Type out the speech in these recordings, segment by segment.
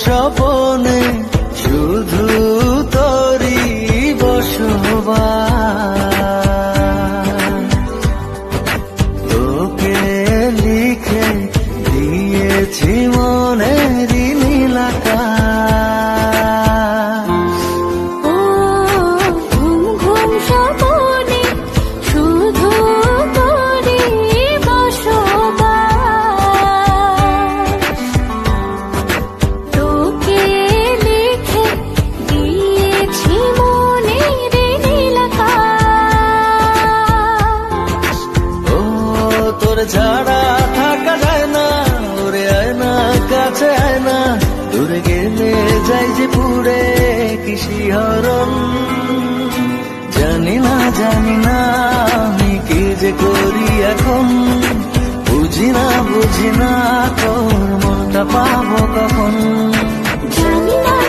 স্বপনে শুধু তোরই বসবাস। তোকে লিখে দিয়েছি মনের নীল আকাশ। ও ঘুম ঘুম স্বপনে শুধু তোরই বসবাস। তোকে লিখে দিয়েছি মনের নীল আকাশ। ও তোর ছাড়া থাকা যায় না, ওরে আয় না কাছে আয় না, দূরে গেলে যাই যে পুরে কি শিহরণ। জানি না আমি কি যে করি এখন, বুঝি না তোর মনটা পাবো কখন।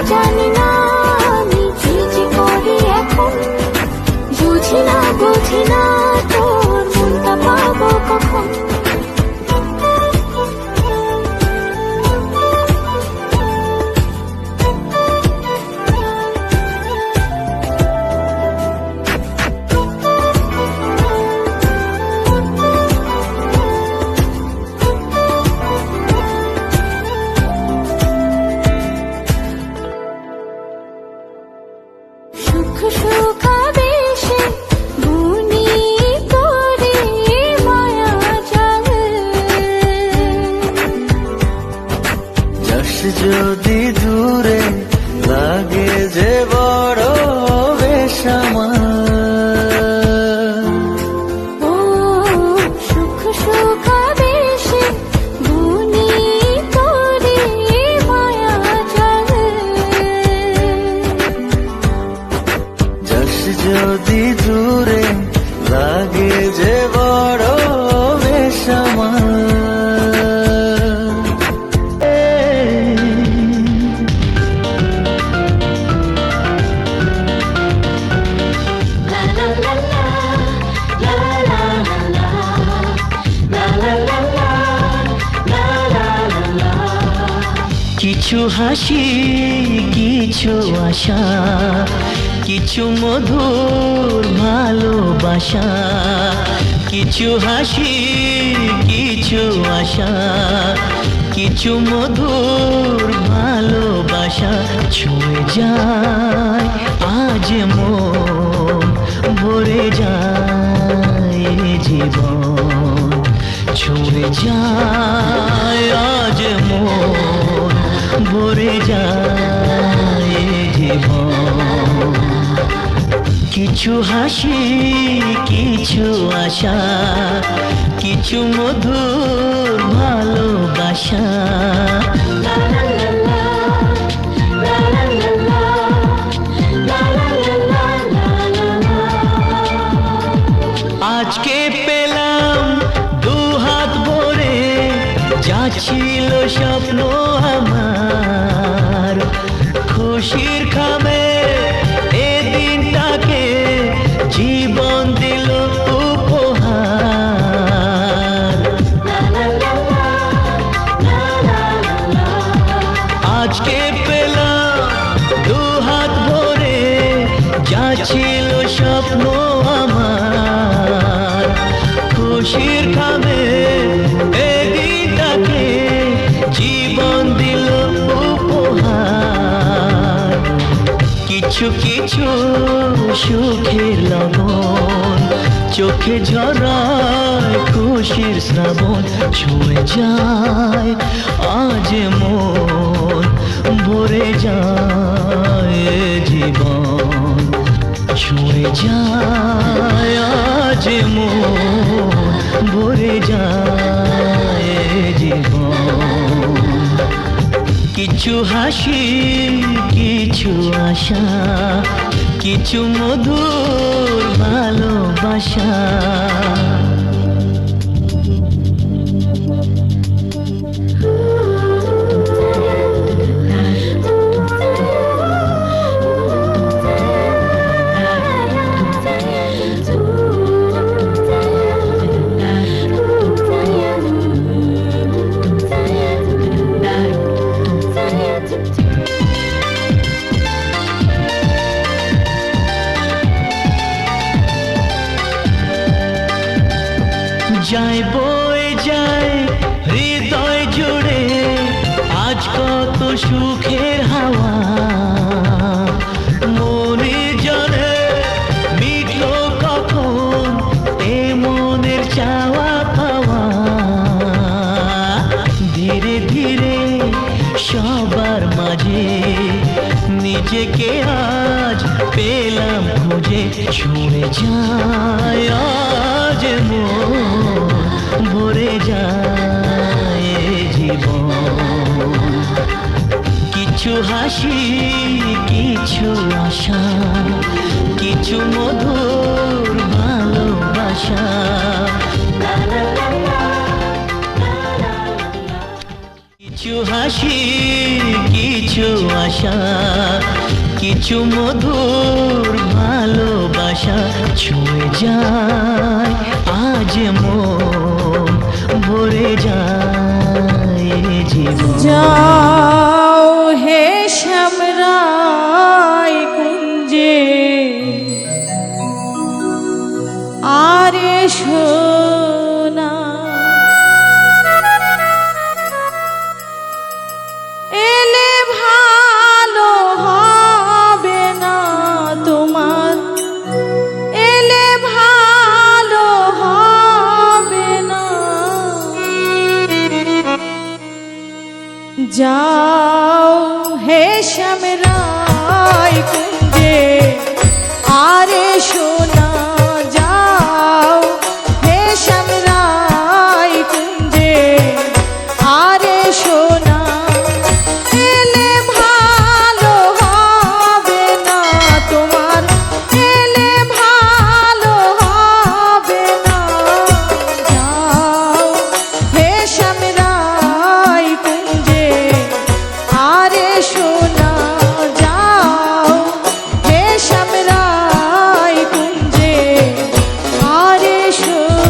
জানি না আমি কি যে করি এখন, বুঝি না তোর মনটা পাবো কখন। সুখ সুখাবেশে বুনি তোরে মায়া জাল। যাস যদি দূরে লাগে যে বড় বেসামাল। ও সুখ সুখাবেশে বুনি তোরে মায়া জাল। যাস যদি দূরে লাগে যে বড় বেসামাল। কিছু হাসি, কিছু আশা, কিছু মধুর ভালোবাসা। কিছু হাসি, কিছু আশা, কিছু মধুর ভালোবাসা। ছুঁয়ে যায় আজ মন, ভরে যায় জীবন। ছুঁয়ে যায় আজ মন, ভরে যায় জীবন। কিছু হাসি, কিছু আশা, কিছু মধুর ভালোবাসা। আজকে পেলাম দু হাত ভরে, যা ছিল স্বপ্ন আমার। খুশির খামে এ দিনটাকে জীবন দিল উপহার। আজকে পেলাম দু হাত ভরে, যা ছিল স্বপ্ন আমার। খুশির খামে এ দিনটাকে জীবন দিল উপহার। কিছু কিছু সুখের লবণ, চোখে ঝরায় খুশির শ্রাবণ। ছুঁয়ে যায় আজ মন, ভরে যায় জীবন। ছুঁয়ে যায় আজ মন, ভরে যায় জীবন। কিছু হাসি, কিছু আশা, কিছু মধুর ভালোবাসা। to যায় বয়ে যায় হৃদয় জুড়ে আজ কত সুখের হাওয়া মনে জানে মিটলো কখন এ মনের চাওয়া পাওয়া ধীরে ধীরে সবার মাঝে নিজেকে আজ পেলাম খুঁজে ছুঁয়ে যায় আজ মন ভরে যায় এ জীবন কিছু হাসি কিছু আশা কিছু মধুর ভালোবাসা কিছু হাসি কিছু আশা কিছু মধুর ভালোবাসা ছুঁয়ে যায় আজ মন ভরে যায় এ জীবন যাও হে শ্যামরাই কুঞ্জে আরে সোনা এলে ভালো হবে না তোমার এলে ভালো হবে না যাও হে শ্যামরাই কুঞ্জে আরে সোনা যাও হে শ্যামরাই কুঞ্জে আরে সোনা এলে ভালো হবে না তোমার এলে ভালো হবে না যাও হে শ্যামরাই কুঞ্জে আরে সোনা যাও হে শ্যামরাই কুঞ্জে আরে সোনা